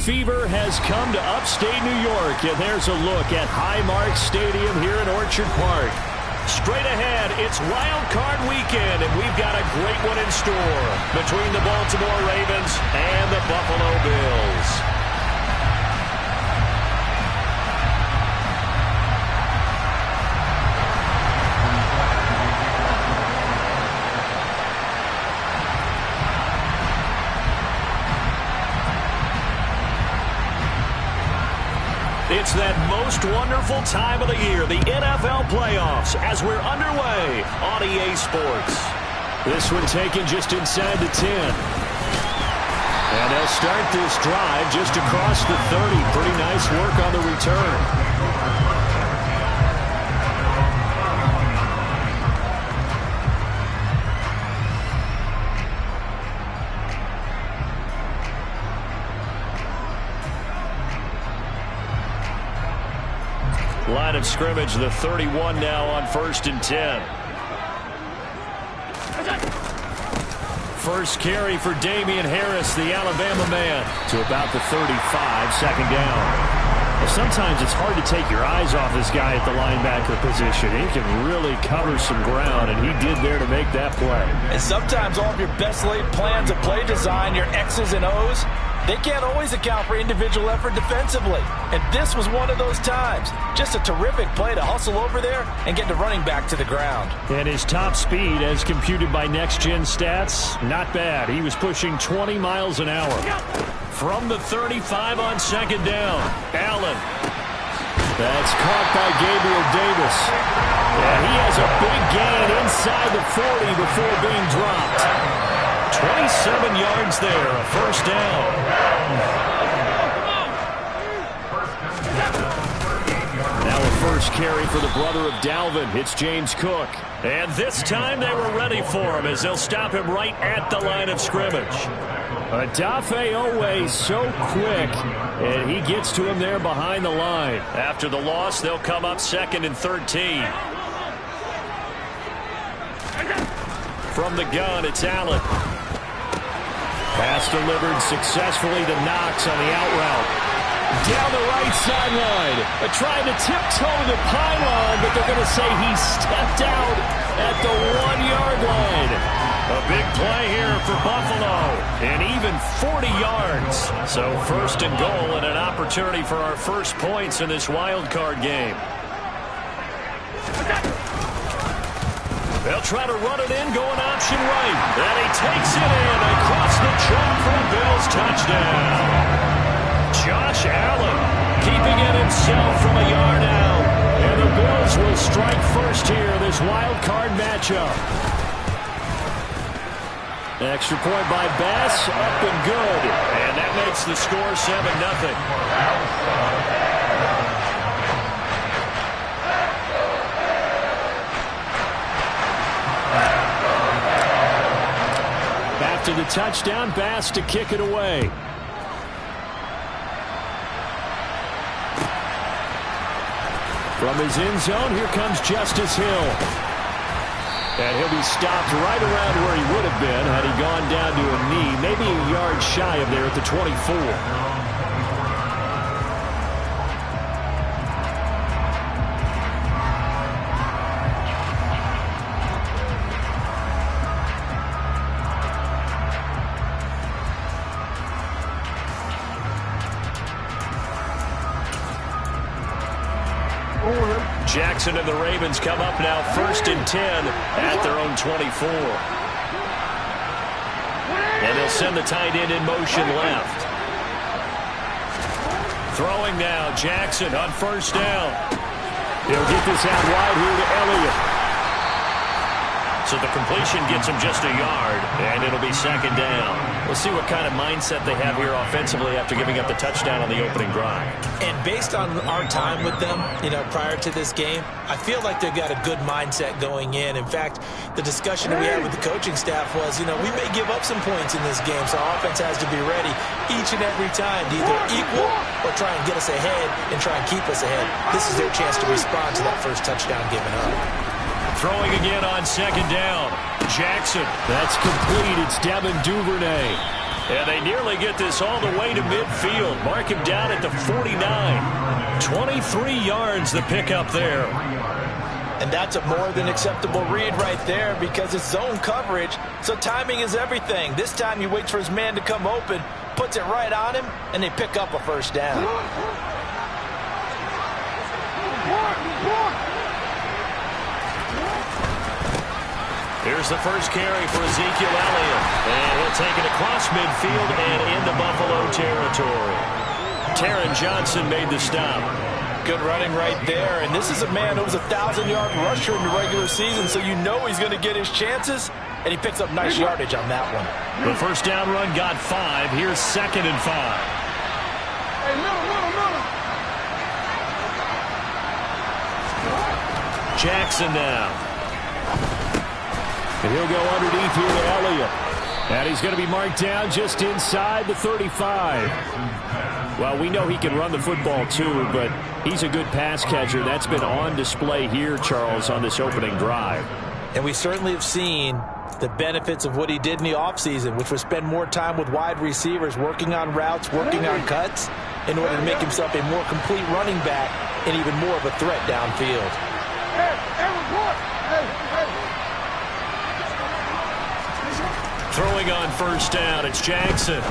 fever has come to upstate New York, and there's a look at Highmark Stadium here in Orchard Park. Straight ahead, it's Wild Card Weekend, and we've got a great one in store between the Baltimore Ravens and the Buffalo Bills. It's that most wonderful time of the year, the NFL playoffs, as we're underway on EA Sports. This one taken just inside the 10. And they'll start this drive just across the 30. Pretty nice work on the return. Line of scrimmage, the 31 now on 1st and 10. First carry for Damian Harris, the Alabama man, to about the 35, second down. Well, sometimes it's hard to take your eyes off this guy at the linebacker position. He can really cover some ground, and he did there to make that play. And sometimes all of your best laid plans of play design, your X's and O's, they can't always account for individual effort defensively. And this was one of those times. Just a terrific play to hustle over there and get the running back to the ground. And his top speed, as computed by Next Gen Stats, not bad. He was pushing 20 miles an hour. From the 35 on second down, Allen. That's caught by Gabriel Davis. And he has a big gain inside the 40 before being dropped. 27 yards there, a first down. Now a first carry for the brother of Dalvin. It's James Cook. And this time they were ready for him as they'll stop him right at the line of scrimmage. Odafe Oweh so quick, and he gets to him there behind the line. After the loss, they'll come up 2nd and 13. From the gun, it's Allen. Pass delivered successfully to Knox on the out route. Down the right sideline. Trying to tiptoe the pylon, but they're going to say he stepped out at the 1-yard line. A big play here for Buffalo, and even 40 yards. So 1st and goal and an opportunity for our first points in this wild card game. They'll try to run it in, going option right. And he takes it in across the chalk for a Bills touchdown. Josh Allen keeping it himself from a yard out. And the Bills will strike first here in this wild card matchup. Extra point by Bass, up and good. And that makes the score 7-0. After the touchdown, Bass to kick it away. From his end zone, here comes Justice Hill. And he'll be stopped right around where he would have been had he gone down to a knee, maybe a yard shy of there at the 24. Jackson and the Ravens come up now 1st and 10 at their own 24. And they'll send the tight end in motion left. Throwing now, Jackson on 1st down. He'll get this out wide here to Elliott. So the completion gets him just a yard, and it'll be 2nd down. We'll see what kind of mindset they have here offensively after giving up the touchdown on the opening drive. And based on our time with them, prior to this game, I feel like they've got a good mindset going in. In fact, the discussion that we had with the coaching staff was, we may give up some points in this game, so our offense has to be ready each and every time to either equal or try and get us ahead and try and keep us ahead. This is their chance to respond to that first touchdown given up. Throwing again on 2nd down. Jackson. That's complete. It's Devin Duvernay. And they nearly get this all the way to midfield. Mark him down at the 49. 23 yards the pickup there. And that's a more than acceptable read right there because it's zone coverage, so timing is everything. This time he waits for his man to come open, puts it right on him, and they pick up a first down. Here's the first carry for Ezekiel Elliott. And he'll take it across midfield and into Buffalo territory. Taron Johnson made the stop. Good running right there. And this is a man who was a 1,000-yard rusher in the regular season, so you know he's going to get his chances. And he picks up nice yardage on that one. The first down run got 5. Here's 2nd and 5. Hey, middle. Jackson now. And he'll go underneath here to Elliott. And he's going to be marked down just inside the 35. Well, we know he can run the football too, but he's a good pass catcher. That's been on display here, Charles, on this opening drive. And we certainly have seen the benefits of what he did in the offseason, which was spend more time with wide receivers, working on routes, working on cuts, in order to make himself a more complete running back and even more of a threat downfield. Throwing on first down, it's Jackson.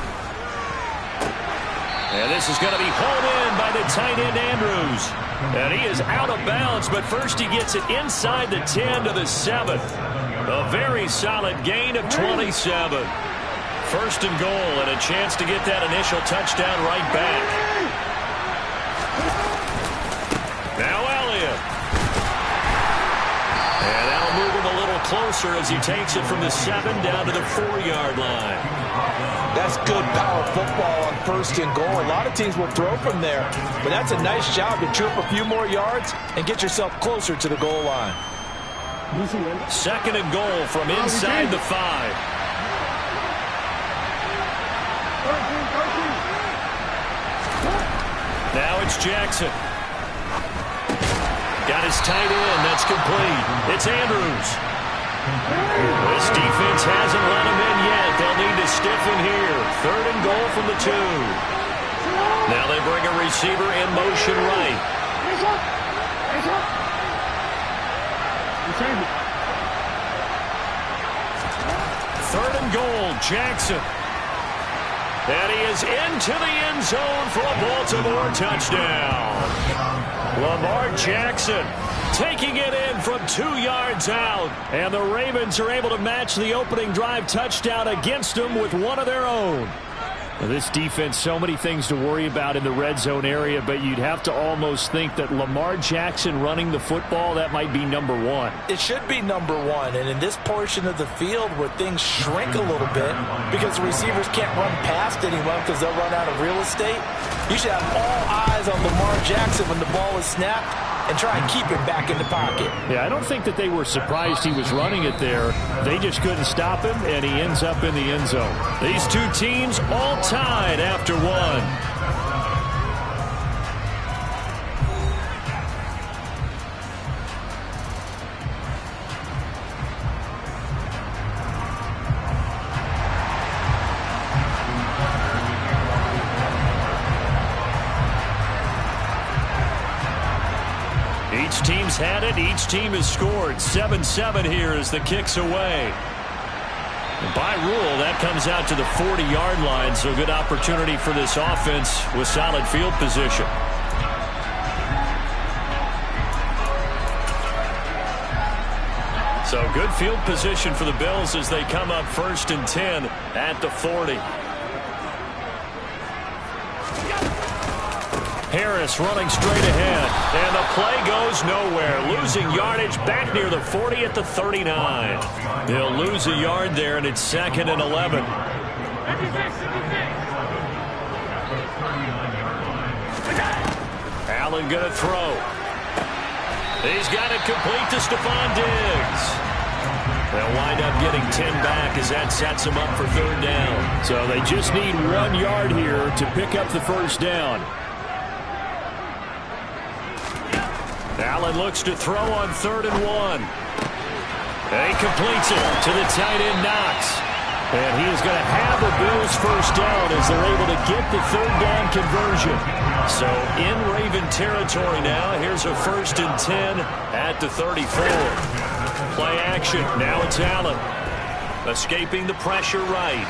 And this is going to be hauled in by the tight end, Andrews. And he is out of bounds, but first he gets it inside the 10 to the 7. A very solid gain of 27. First and goal, and a chance to get that initial touchdown right back. Now Elliott. And that'll move him a little closer as he takes it from the 7 down to the 4-yard line. That's good power football on first and goal. A lot of teams will throw from there, but that's a nice job to chew up a few more yards and get yourself closer to the goal line. 2nd and goal from inside the 5. Now it's Jackson. Got his tight end. That's complete. It's Andrews. This defense hasn't let him in yet. They'll need to stiffen here. 3rd and goal from the 2. Now they bring a receiver in motion right. 3rd and goal, Jackson. And he is into the end zone for a Baltimore touchdown. Lamar Jackson taking it in from 2 yards out. And the Ravens are able to match the opening drive touchdown against them with one of their own. This defense, so many things to worry about in the red zone area, but you'd have to almost think that Lamar Jackson running the football, that might be number 1. It should be number 1, and in this portion of the field where things shrink a little bit because the receivers can't run past anyone because they'll run out of real estate, you should have all eyes on Lamar Jackson when the ball is snapped and try and keep him back in the pocket. Yeah, I don't think that they were surprised he was running it there. They just couldn't stop him, and he ends up in the end zone. These two teams all tied after 1. Each team's had it. Each team has scored. 7-7 here as the kick's away. And by rule, that comes out to the 40-yard line, so good opportunity for this offense with solid field position. So good field position for the Bills as they come up 1st and 10 at the 40. Harris running straight ahead, and the play goes nowhere. Losing yardage back near the 40 at the 39. They'll lose a yard there, and it's 2nd and 11. Allen going to throw. He's got it complete to Stephon Diggs. They'll wind up getting 10 back as that sets them up for 3rd down. So they just need 1 yard here to pick up the first down. Allen looks to throw on 3rd and 1. And he completes it to the tight end, Knox. And he is going to have the Bills first down as they're able to get the third down conversion. So in Raven territory now. Here's a 1st and 10 at the 34. Play action. Now it's Allen. Escaping the pressure right.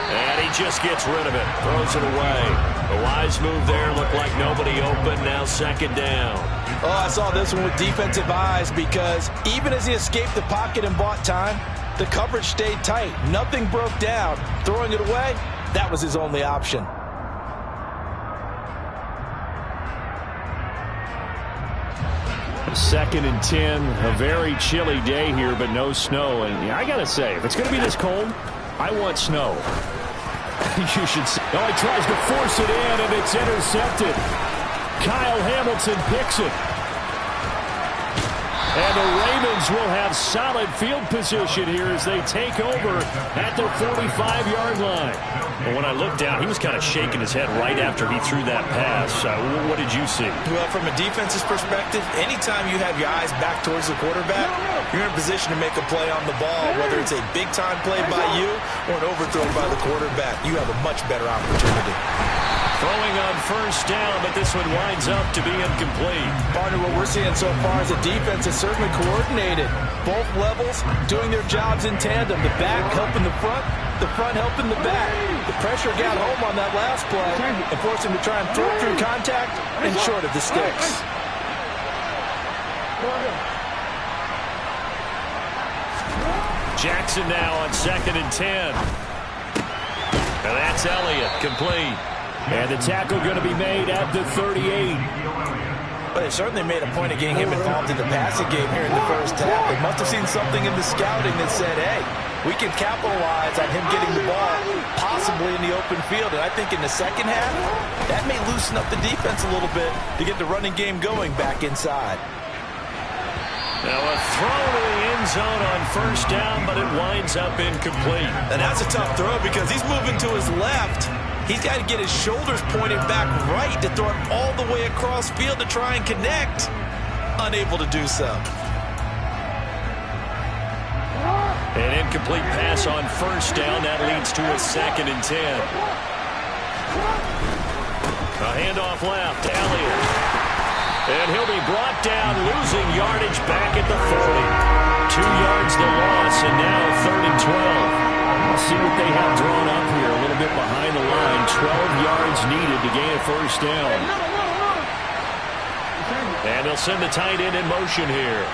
And he just gets rid of it. Throws it away. A wise move there. Looked like nobody open. Now 2nd down. Oh, I saw this one with defensive eyes because even as he escaped the pocket and bought time, the coverage stayed tight. Nothing broke down. Throwing it away, that was his only option. Second and 10. A very chilly day here, but no snow. And I got to say, if it's going to be this cold, I want snow. You should see. Oh, he tries to force it in, and it's intercepted. Kyle Hamilton picks it. And the Ravens will have solid field position here as they take over at their 45-yard line. Well, when I looked down, he was kind of shaking his head right after he threw that pass. What did you see? Well, from a defense's perspective, anytime you have your eyes back towards the quarterback, you're in a position to make a play on the ball, whether it's a big-time play by you or an overthrow by the quarterback. You have a much better opportunity. Throwing on 1st down, but this one winds up to be incomplete. Partner, what we're seeing so far is the defense is certainly coordinated. Both levels doing their jobs in tandem. The back helping the front helping the back. The pressure got home on that last play and forced him to try and throw through contact and short of the sticks. Jackson now on 2nd and 10. And that's Elliott, complete. And the tackle going to be made at the 38. But they certainly made a point of getting him involved in the passing game here in the first half. They must have seen something in the scouting that said, hey, we can capitalize on him getting the ball possibly in the open field. And I think in the second half, that may loosen up the defense a little bit to get the running game going back inside. Now a throw to the end zone on 1st down, but it winds up incomplete. And that's a tough throw because he's moving to his left. He's got to get his shoulders pointed back right to throw it all the way across field to try and connect. Unable to do so. An incomplete pass on 1st down. That leads to a 2nd and 10. A handoff left. Elliott. And he'll be brought down, losing yardage back at the 40. 2 yards the loss, and now 3rd and 12. Let's see what they have drawn up here. A little bit behind the line. 12 yards needed to gain a 1st down. And they'll send the tight end in motion here.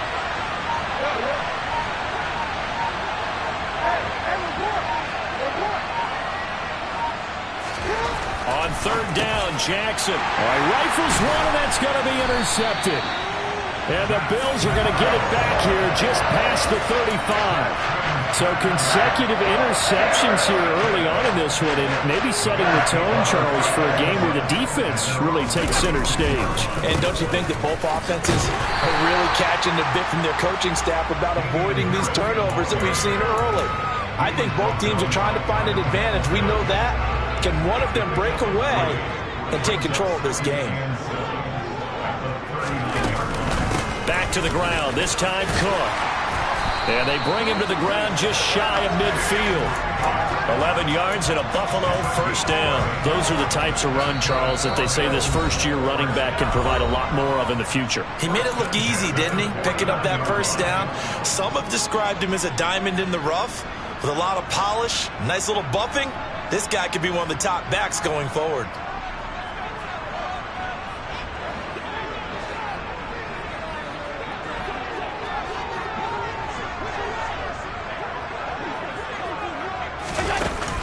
On 3rd down, Jackson. Rifles one, and that's going to be intercepted. And the Bills are going to get it back here just past the 35. So consecutive interceptions here early on in this one, and maybe setting the tone, Charles, for a game where the defense really takes center stage. And don't you think that both offenses are really catching the bit from their coaching staff about avoiding these turnovers that we've seen early? I think both teams are trying to find an advantage. We know that. Can one of them break away and take control of this game? Back to the ground, this time Cook. And they bring him to the ground just shy of midfield. 11 yards and a Buffalo 1st down. Those are the types of run, Charles, that they say this first-year running back can provide a lot more of in the future. He made it look easy, didn't he? Picking up that 1st down. Some have described him as a diamond in the rough with a lot of polish, nice little bumping. This guy could be one of the top backs going forward.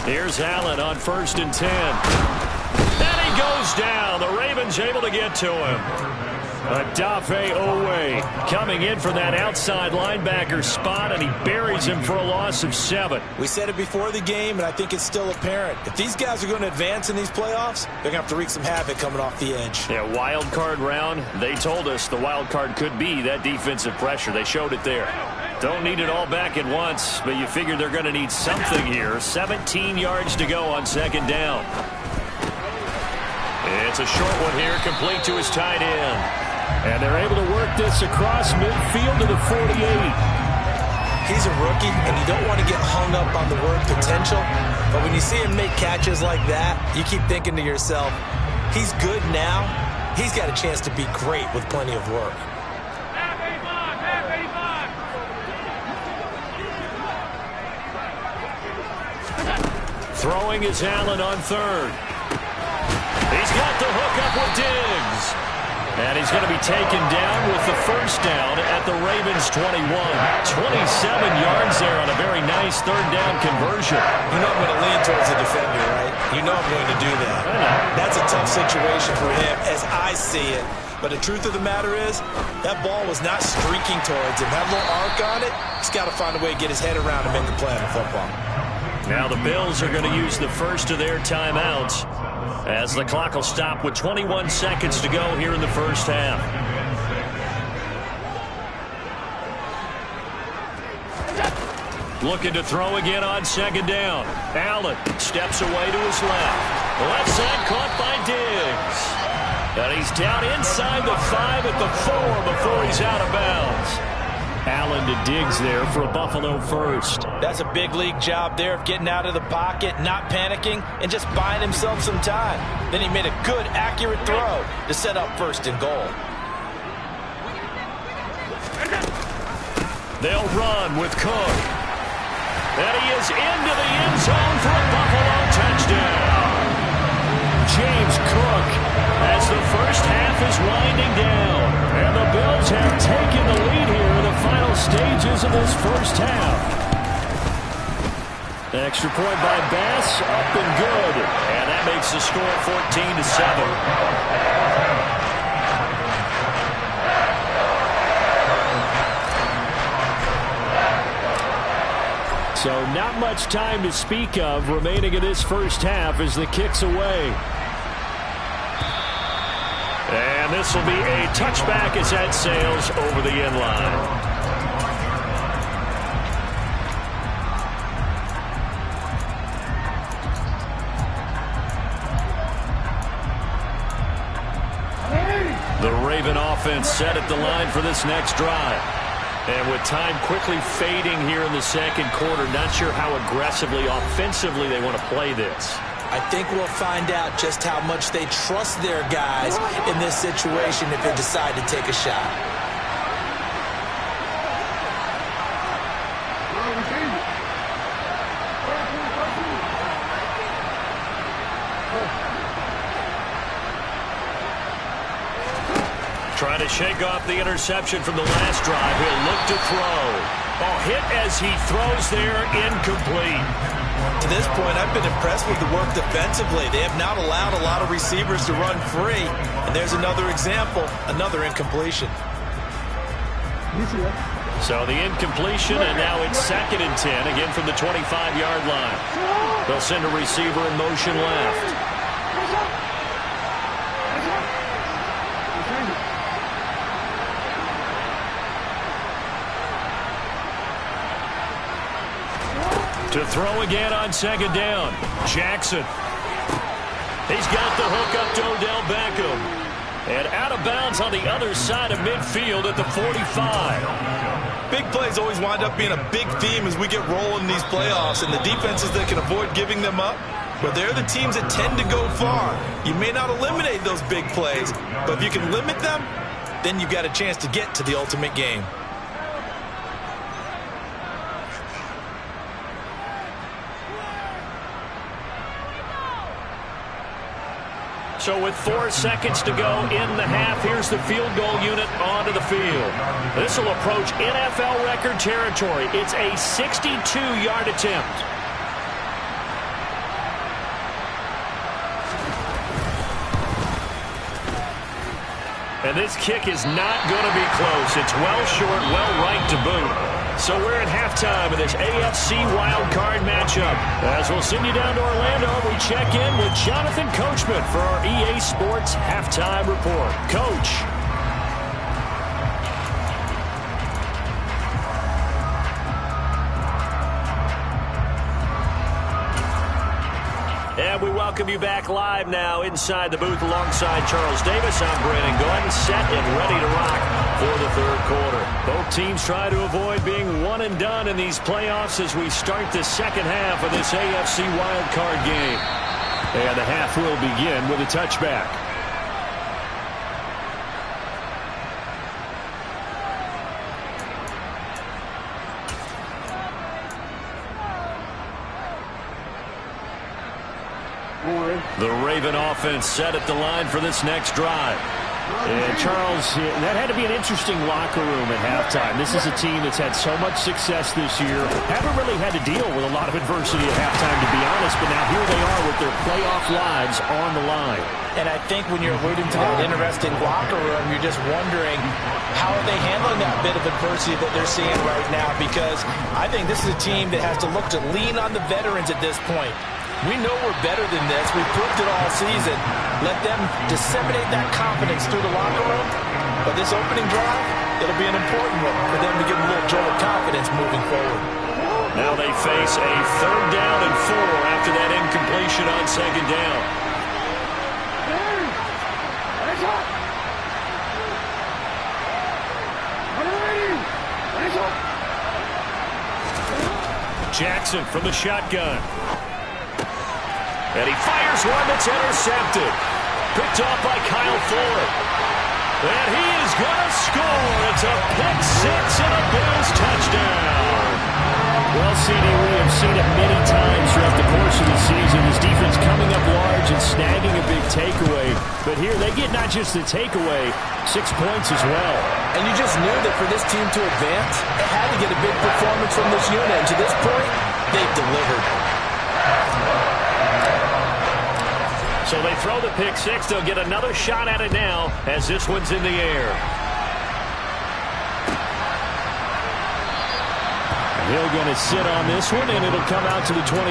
Here's Allen on 1st and 10. And he goes down. The Ravens able to get to him. Odafe Oweh coming in for that outside linebacker spot, and he buries him for a loss of 7. We said it before the game, and I think it's still apparent. If these guys are going to advance in these playoffs, they're going to have to wreak some havoc coming off the edge. Yeah, wild card round. They told us the wild card could be that defensive pressure. They showed it there. Don't need it all back at once, but you figure they're going to need something here. 17 yards to go on 2nd down. It's a short one here, complete to his tight end. And they're able to work this across midfield to the 48. He's a rookie, and you don't want to get hung up on the word potential. But when you see him make catches like that, you keep thinking to yourself, he's good now. He's got a chance to be great with plenty of work. Throwing is Allen on third. He's got the hook up with Diggs. And he's going to be taken down with the first down at the Ravens 21. 27 yards there on a very nice third down conversion. You know I'm going to lean towards the defender, right? You know I'm going to do that. That's a tough situation for him as I see it. But the truth of the matter is, that ball was not streaking towards him. That little arc on it, he's got to find a way to get his head around and make a play on the football. Now the Bills are going to use the first of their timeouts as the clock will stop with 21 seconds to go here in the first half. Looking to throw again on second down. Allen steps away to his left. Left side caught by Diggs. And he's down inside the 5 at the 4 before he's out of bounds. Allen to Diggs there for a Buffalo first. That's a big league job there of getting out of the pocket, not panicking, and just buying himself some time. Then he made a good, accurate throw to set up first and goal. They'll run with Cook. And he is into the end zone for a Buffalo touchdown. James Cook as the first half is winding down. And the Bills have taken the lead here in the final stages of this first half. Extra point by Bass, up and good. And that makes the score 14-7. So not much time to speak of remaining in this first half as the kick's away. And this will be a touchback as that sails over the end line. The Raven offense set at the line for this next drive. And with time quickly fading here in the second quarter, not sure how aggressively, offensively they want to play this. I think we'll find out just how much they trust their guys in this situation if they decide to take a shot. Trying to shake off the interception from the last drive. He'll look to throw. Oh, hit as he throws there, incomplete. To this point, I've been impressed with the work defensively. They have not allowed a lot of receivers to run free. And there's another example, another incompletion. So the incompletion, and now it's 2nd and 10, again from the 25-yard line. They'll send a receiver in motion left. To throw again on second down. Jackson. He's got the hook up to Odell Beckham. And out of bounds on the other side of midfield at the 45. Big plays always wind up being a big theme as we get rolling in these playoffs. And the defenses that can avoid giving them up, but they're the teams that tend to go far. You may not eliminate those big plays, but if you can limit them, then you've got a chance to get to the ultimate game. So with 4 seconds to go in the half, here's the field goal unit onto the field. This will approach NFL record territory. It's a 62-yard attempt. And this kick is not going to be close. It's well short, well right to boot. So we're at halftime of this AFC wildcard matchup. As we'll send you down to Orlando, we check in with Jonathan Coachman for our EA Sports Halftime Report. Coach. And we welcome welcome you back live now inside the booth alongside Charles Davis. I'm Brandon Gaudin, set and ready to rock for the third quarter. Both teams try to avoid being one and done in these playoffs as we start the second half of this AFC wildcard game. And the half will begin with a touchback. The Raven offense set at the line for this next drive. And Charles, that had to be an interesting locker room at halftime. This is a team that's had so much success this year. Haven't really had to deal with a lot of adversity at halftime, to be honest. But now here they are with their playoff lives on the line. And I think when you're alluding to that interesting locker room, you're just wondering how are they handling that bit of adversity that they're seeing right now, because I think this is a team that has to look to lean on the veterans at this point. We know we're better than this. We've proved it all season. Let them disseminate that confidence through the locker room. But this opening drive, it'll be an important one for them to give them a little jolt of confidence moving forward. Now they face a 3rd down and 4 after that incompletion on 2nd down. Jackson from the shotgun. And he fires one that's intercepted. Picked off by Kyle Fuller. And he is going to score. It's a pick six and a Bills touchdown. Well, CD, we have seen it many times throughout the course of the season. This defense coming up large and snagging a big takeaway. But here they get not just the takeaway, 6 points as well. And you just knew that for this team to advance, it had to get a big performance from this unit. And to this point, they've delivered. So they throw the pick six. They'll get another shot at it now as this one's in the air. Hill going to sit on this one, and it'll come out to the 25.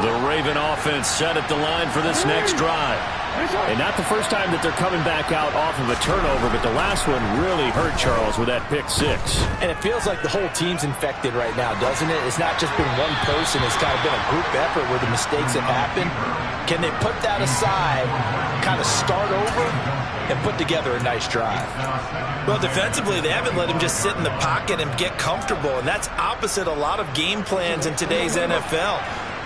The Raven offense set at the line for this next drive. And not the first time that they're coming back out off of a turnover, but the last one really hurt Charles with that pick six. And it feels like the whole team's infected right now, doesn't it? It's not just been one person. It's kind of been a group effort where the mistakes have happened. Can they put that aside, kind of start over, and put together a nice drive? Well, defensively, they haven't let him just sit in the pocket and get comfortable, and that's opposite a lot of game plans in today's NFL.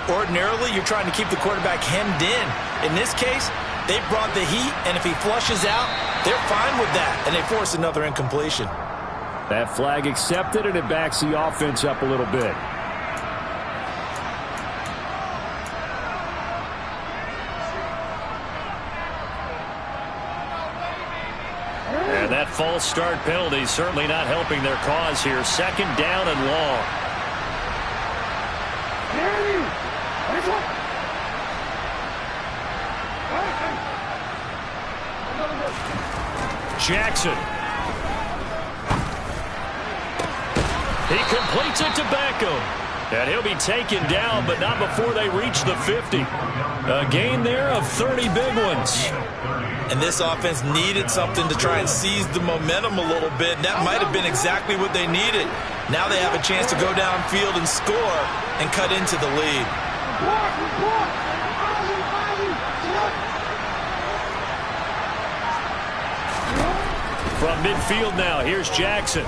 Ordinarily, you're trying to keep the quarterback hemmed in. In this case, they brought the heat, and if he flushes out, they're fine with that, and they force another incompletion. That flag accepted, and it backs the offense up a little bit. And that false start penalty certainly not helping their cause here. 2nd down and long. Jackson. He completes it to Beckham. And he'll be taken down, but not before they reach the 50. A gain there of 30 big ones. And this offense needed something to try and seize the momentum a little bit. And that might have been exactly what they needed. Now they have a chance to go downfield and score and cut into the lead. From midfield now, here's Jackson.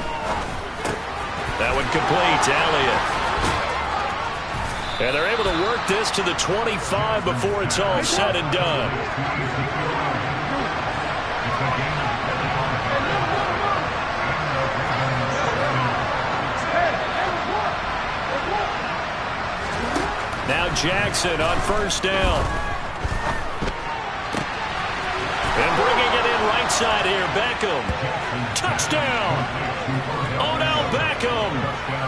That one complete, Elliott. And they're able to work this to the 25 before it's all said and done. Now Jackson on 1st down. And bringing it in right side here, Beckham. Touchdown! Odell Beckham,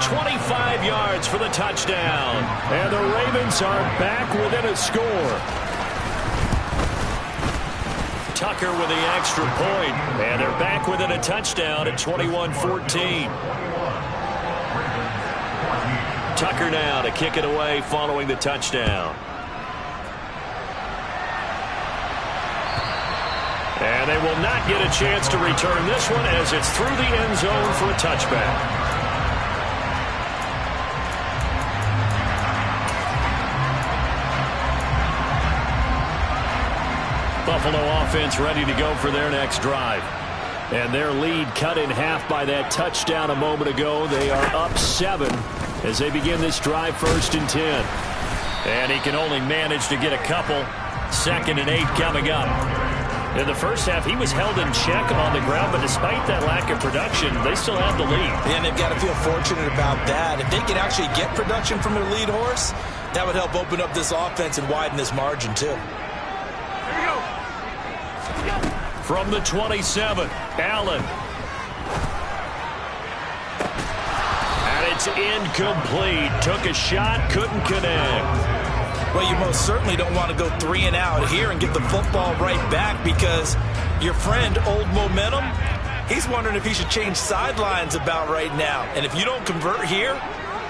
25 yards for the touchdown. And the Ravens are back within a score. Tucker with the extra point. And they're back within a touchdown at 21-14. Tucker now to kick it away following the touchdown. And they will not get a chance to return this one as it's through the end zone for a touchback. Buffalo offense ready to go for their next drive. And their lead cut in half by that touchdown a moment ago. They are up 7 as they begin this drive, 1st and 10. And he can only manage to get a couple. 2nd and 8 coming up. In the first half, he was held in check on the ground, but despite that lack of production, they still have the lead. And they've got to feel fortunate about that. If they can actually get production from their lead horse, that would help open up this offense and widen this margin, too. From the 27, Allen. And it's incomplete. Took a shot, couldn't connect. Well, you most certainly don't want to go 3 and out here and get the football right back, because your friend, Old Momentum, he's wondering if he should change sidelines about right now. And if you don't convert here,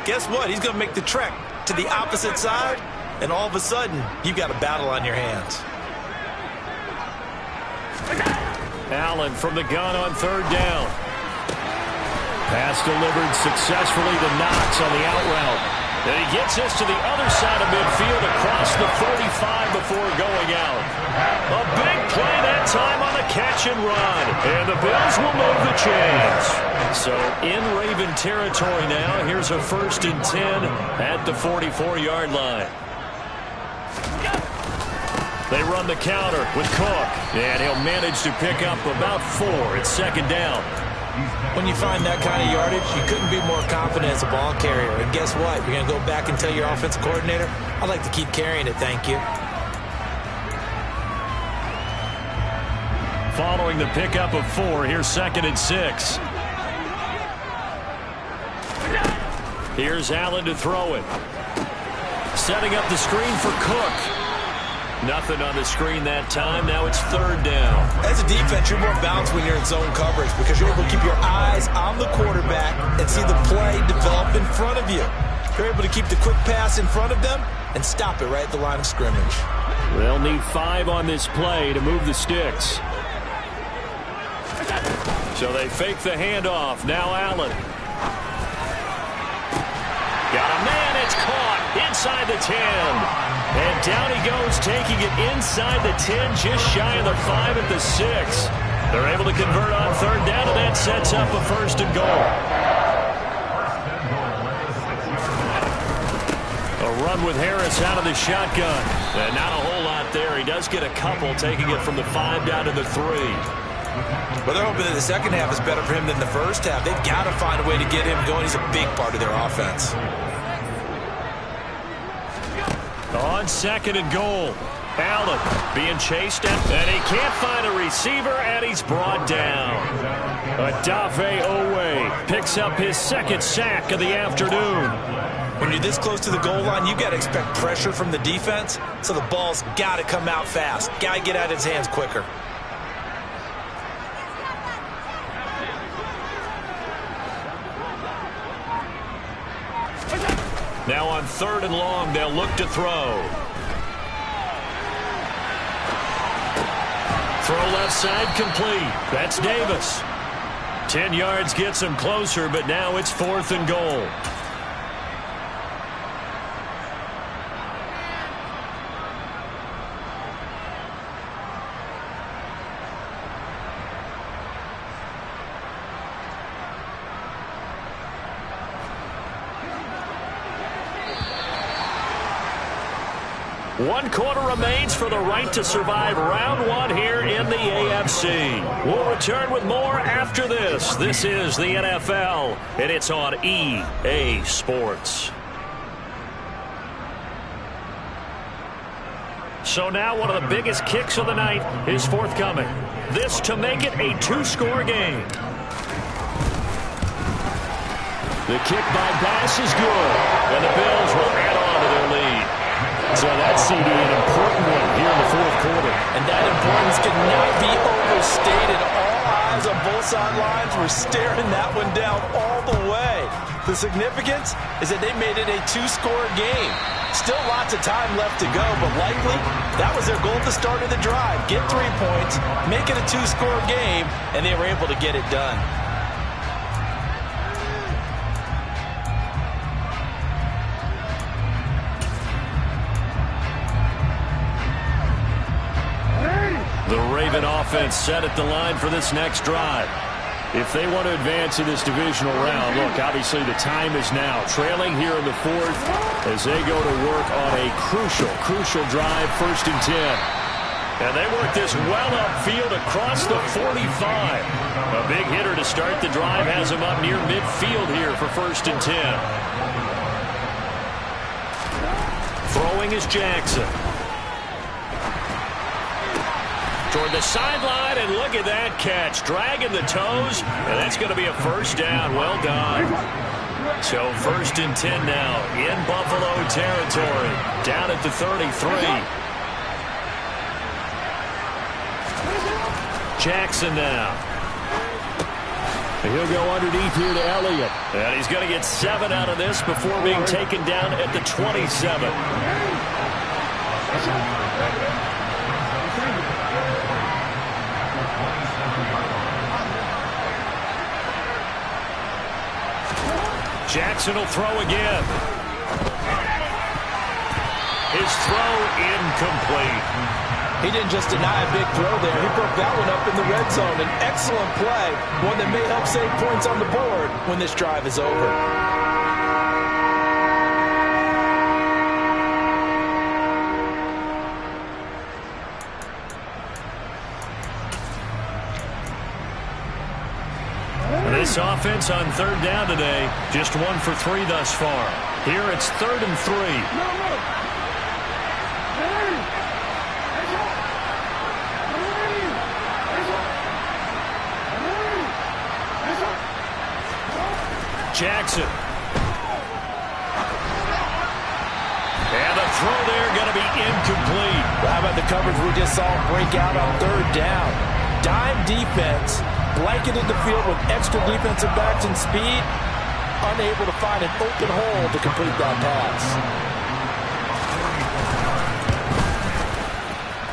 guess what? He's going to make the trek to the opposite side, and all of a sudden, you've got a battle on your hands. Allen from the gun on 3rd down. Pass delivered successfully to Knox on the out route. And he gets us to the other side of midfield across the 45 before going out. A big play that time on the catch and run. And the Bills will move the chains. So in Raven territory now. Here's a 1st and 10 at the 44-yard line. They run the counter with Cook. And he'll manage to pick up about 4 at 2nd down. When you find that kind of yardage, you couldn't be more confident as a ball carrier. And guess what? You're going to go back and tell your offensive coordinator, I'd like to keep carrying it, thank you. Following the pickup of 4, here's 2nd and 6. Here's Allen to throw it. Setting up the screen for Cook. Nothing on the screen that time. Now it's 3rd down. As a defense, you're more balanced when you're in zone coverage, because you're able to keep your eyes on the quarterback and see the play develop in front of you. You're able to keep the quick pass in front of them and stop it right at the line of scrimmage. They'll need 5 on this play to move the sticks. So they fake the handoff. Now Allen. Got a man. It's caught inside the 10. And down he goes, taking it inside the 10, just shy of the 5 at the 6. They're able to convert on 3rd down, and that sets up a 1st and goal. A run with Harris out of the shotgun. And not a whole lot there. He does get a couple, taking it from the 5 down to the 3. Well, they're hoping that the second half is better for him than the first half. They've got to find a way to get him going. He's a big part of their offense. On 2nd and goal, Allen being chased, and he can't find a receiver, and he's brought down. Odafe Oweh picks up his 2nd sack of the afternoon. When you're this close to the goal line, you've got to expect pressure from the defense, so the ball's got to come out fast. Got to get out of his hands quicker. Now on 3rd and long, they'll look to throw. Throw left side complete. That's Davis. 10 yards gets him closer, but now it's 4th and goal. One quarter remains for the right to survive round 1 here in the AFC. We'll return with more after this. This is the NFL, and it's on EA Sports. So now one of the biggest kicks of the night is forthcoming. This to make it a 2-score game. The kick by Bass is good, and the Bills will add on to their lead. So that's CD, an important one here in the 4th quarter. And that importance cannot be overstated. All eyes on both sidelines were staring that one down all the way. The significance is that they made it a 2-score game. Still lots of time left to go, but likely that was their goal at the start of the drive. Get 3 points, make it a 2-score game, and they were able to get it done. Raven offense set at the line for this next drive. If they want to advance in this divisional round, look, obviously the time is now. Trailing here in the fourth as they go to work on a crucial drive, 1st and 10. And they work this well upfield across the 45. A big hitter to start the drive has him up near midfield here for 1st and 10. Throwing is Jackson. Toward the sideline, and look at that catch. Dragging the toes, and that's going to be a 1st down. Well done. So 1st and 10 now in Buffalo territory. Down at the 33. Jackson now. He'll go underneath here to Elliott. And he's going to get 7 out of this before being taken down at the 27. Jackson will throw again. His throw incomplete. He didn't just deny a big throw there. He broke that one up in the red zone. An excellent play, one that may help save points on the board when this drive is over. This offense on 3rd down today, just 1 for 3 thus far. Here it's 3rd and 3. Jackson. And the throw there going to be incomplete. Well, how about the coverage we just saw break out on 3rd down? Dime defense, blanketed the field with extra defensive backs and speed, unable to find an open hole to complete that pass.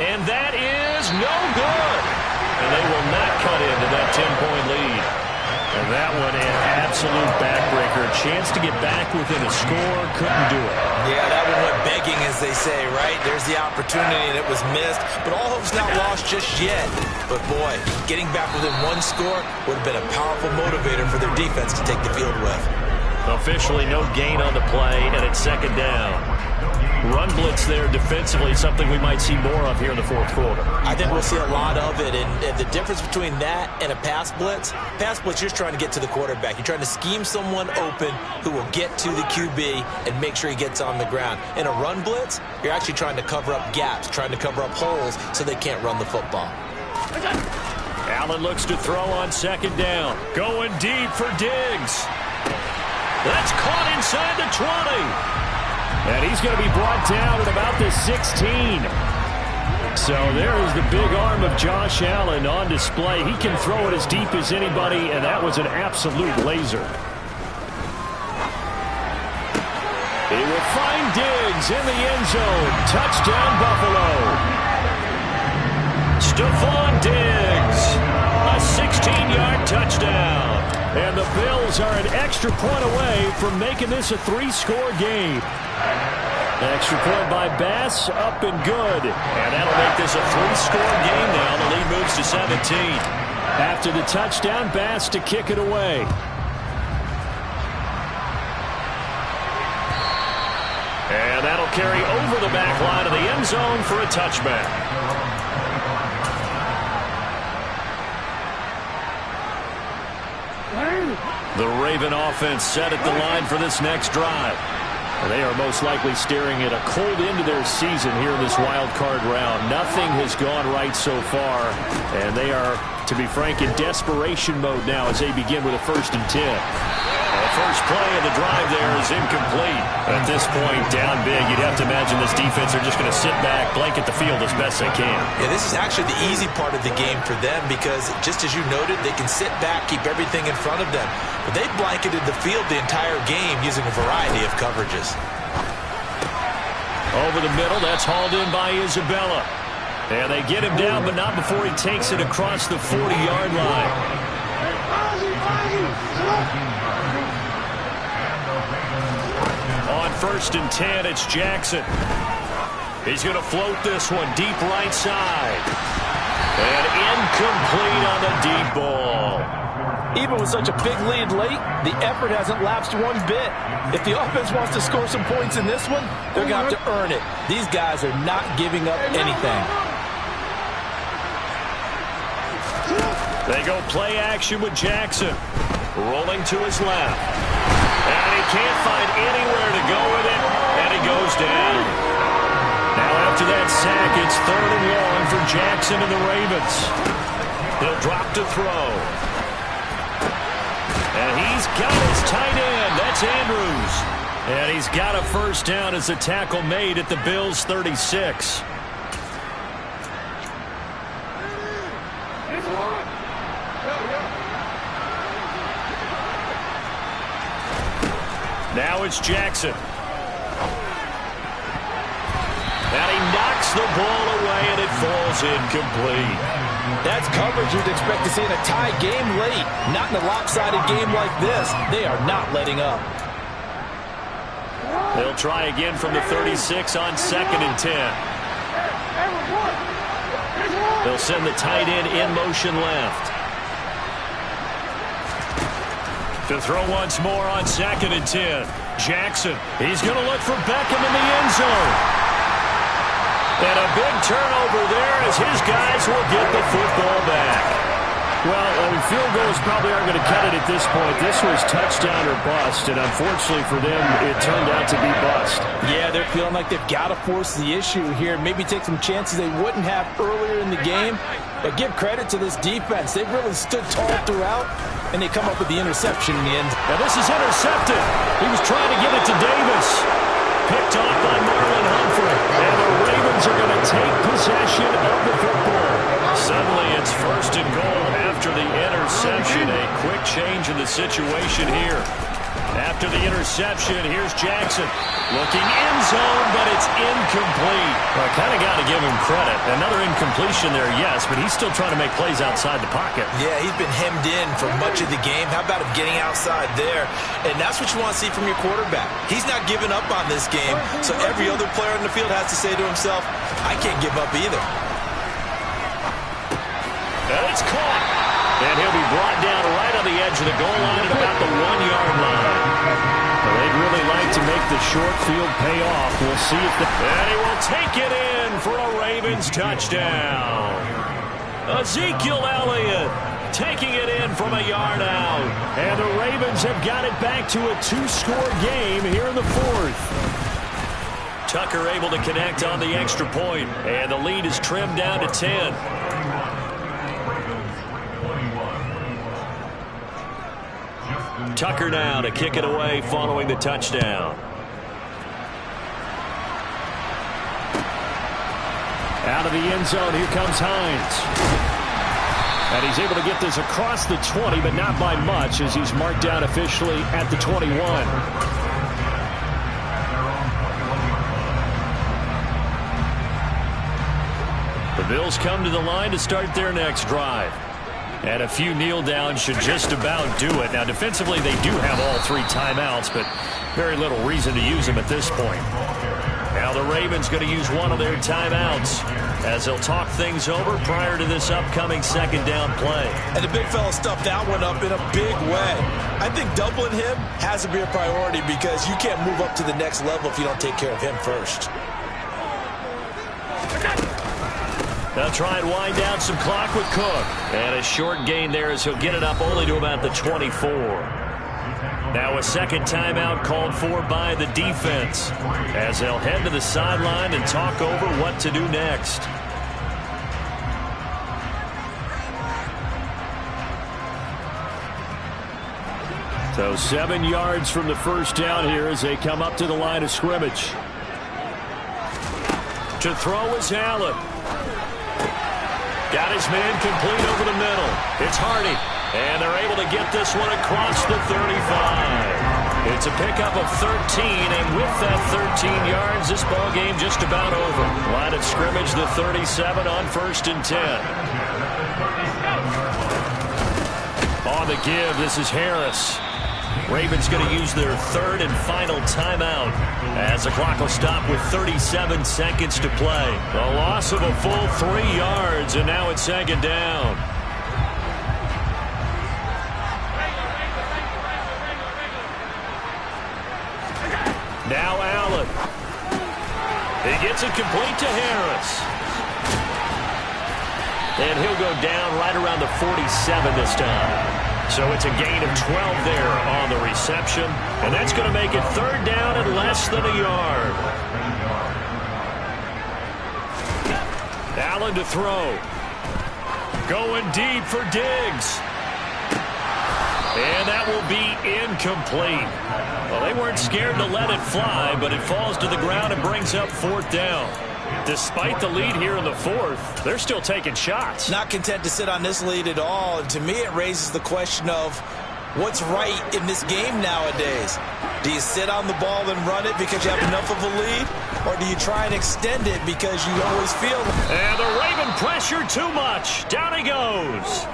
And that is no good. And they will not cut into that 10-point lead. And that one an absolute backbreaker. Chance to get back within a score, couldn't do it. Yeah, that one went begging, as they say, right? There's the opportunity, and it was missed. But all hope's not lost just yet. But, boy, getting back within 1 score would have been a powerful motivator for their defense to take the field with. Officially no gain on the play, and it's 2nd down. Run blitz there defensively, something we might see more of here in the 4th quarter. I think we'll see a lot of it, and the difference between that and a pass blitz, you're just trying to get to the quarterback. You're trying to scheme someone open who will get to the QB and make sure he gets on the ground. In a run blitz, you're actually trying to cover up gaps, trying to cover up holes so they can't run the football. Allen looks to throw on 2nd down. Going deep for Diggs. That's caught inside the 20. And he's going to be brought down at about the 16. So there is the big arm of Josh Allen on display. He can throw it as deep as anybody, and that was an absolute laser. He will find Diggs in the end zone. Touchdown, Buffalo. Stephon Diggs, a 16-yard touchdown. And the Bills are an extra point away from making this a 3-score game. Extra point by Bass, up and good. And that'll make this a 3-score game now. The lead moves to 17. After the touchdown, Bass to kick it away. And that'll carry over the back line of the end zone for a touchback. The Raven offense set at the line for this next drive. They are most likely staring at a cold end to their season here in this wild card round. Nothing has gone right so far, and they are, to be frank, in desperation mode now as they begin with a 1st and 10. The first play of the drive there is incomplete. At this point, down big, you'd have to imagine this defense are just going to sit back, blanket the field as best they can. Yeah, this is actually the easy part of the game for them because, just as you noted, they can sit back, keep everything in front of them. But they blanketed the field the entire game using a variety of coverages. Over the middle, that's hauled in by Isabella. And they get him down, but not before he takes it across the 40-yard line. On 1st and 10, it's Jackson. He's going to float this one deep right side. And incomplete on the deep ball. Even with such a big lead late, the effort hasn't lapsed one bit. If the offense wants to score some points in this one, they're going to have to earn it. These guys are not giving up anything. They go play action with Jackson. Rolling to his left. And he can't find anywhere to go with it, and he goes down. Now after that sack, it's 3rd and long for Jackson and the Ravens. He'll drop to throw. And he's got his tight end. That's Andrews. And he's got a first down as the tackle made at the Bills' 36. Now it's Jackson. And he knocks the ball away, and it falls incomplete. That's coverage you'd expect to see in a tie game late. Not in a lopsided game like this. They are not letting up. They'll try again from the 36 on 2nd and 10. They'll send the tight end in motion left. To throw once more on 2nd and 10. Jackson, he's going to look for Beckham in the end zone. And a big turnover there as his guys will get the football back. Well, field goals probably aren't going to cut it at this point. This was touchdown or bust, and unfortunately for them, it turned out to be bust. Yeah, they're feeling like they've got to force the issue here. Maybe take some chances they wouldn't have earlier in the game. But give credit to this defense. They've really stood tall throughout, and they come up with the interception in the end. Now this is intercepted. He was trying to get it to Davis. Picked off by Marlon Humphrey. And the Ravens are going to take possession of the football. Suddenly it's 1st and goal after the interception. A quick change in the situation here. After the interception, here's Jackson. Looking end zone, but it's incomplete. Well, I kind of got to give him credit. Another incompletion there, yes, but he's still trying to make plays outside the pocket. Yeah, he's been hemmed in for much of the game. How about him getting outside there? And that's what you want to see from your quarterback. He's not giving up on this game, so every other player in the field has to say to himself, I can't give up either. And it's caught. And he'll be brought down right on the edge of the goal line at about the 1-yard line. Well, they'd really like to make the short field pay off. We'll see if and he will take it in for a Ravens touchdown. Ezekiel Elliott taking it in from a yard out. And the Ravens have got it back to a 2-score game here in the 4th. Tucker able to connect on the extra point. And the lead is trimmed down to 10. Tucker now to kick it away following the touchdown. Out of the end zone, here comes Hines. And he's able to get this across the 20, but not by much as he's marked down officially at the 21. The Bills come to the line to start their next drive. And a few kneel downs should just about do it. Now, defensively, they do have all 3 timeouts, but very little reason to use them at this point. Now the Ravens going to use one of their timeouts as they'll talk things over prior to this upcoming 2nd down play. And the big fella stuffed that one up in a big way. I think doubling him has to be a priority because you can't move up to the next level if you don't take care of him first. They'll try and wind down some clock with Cook. And a short gain there as he'll get it up only to about the 24. Now a 2nd timeout called for by the defense as they'll head to the sideline and talk over what to do next. So 7 yards from the first down here as they come up to the line of scrimmage. To throw is Allen. Got his man complete over the middle. It's Hardy. And they're able to get this one across the 35. It's a pickup of 13, and with that 13 yards, this ball game just about over. Line of scrimmage, the 37 on 1st and 10. On the give, this is Harris. Ravens going to use their third and final timeout as the clock will stop with 37 seconds to play. A loss of a full 3 yards, and now it's second down. Now Allen. He gets it complete to Harris. And he'll go down right around the 47 this time. So it's a gain of 12 there on the reception. And that's going to make it third down and less than a yard. Allen to throw. Going deep for Diggs. And that will be incomplete. Well, they weren't scared to let it fly, but it falls to the ground and brings up fourth down. Despite the lead here in the fourth, they're still taking shots. Not content to sit on this lead at all. And to me, it raises the question of what's right in this game nowadays. Do you sit on the ball and run it because you have enough of a lead? Or do you try and extend it because you always feel... And the Raven pressure too much. Down he goes.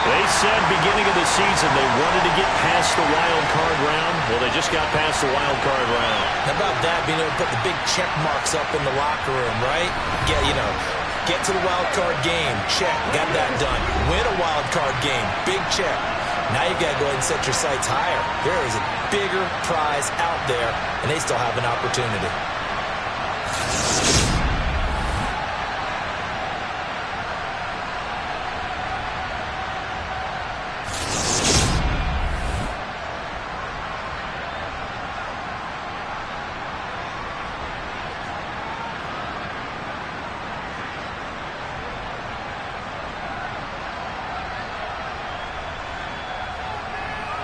They said beginning of the season they wanted to get past the wild card round. Well, they just got past the wild card round. How about that, being able to put the big check marks up in the locker room, right? Get to the wild card game. Check. Got that done. Win a wild card game. Big check. Now you got to go ahead and set your sights higher. There is a bigger prize out there, and they still have an opportunity.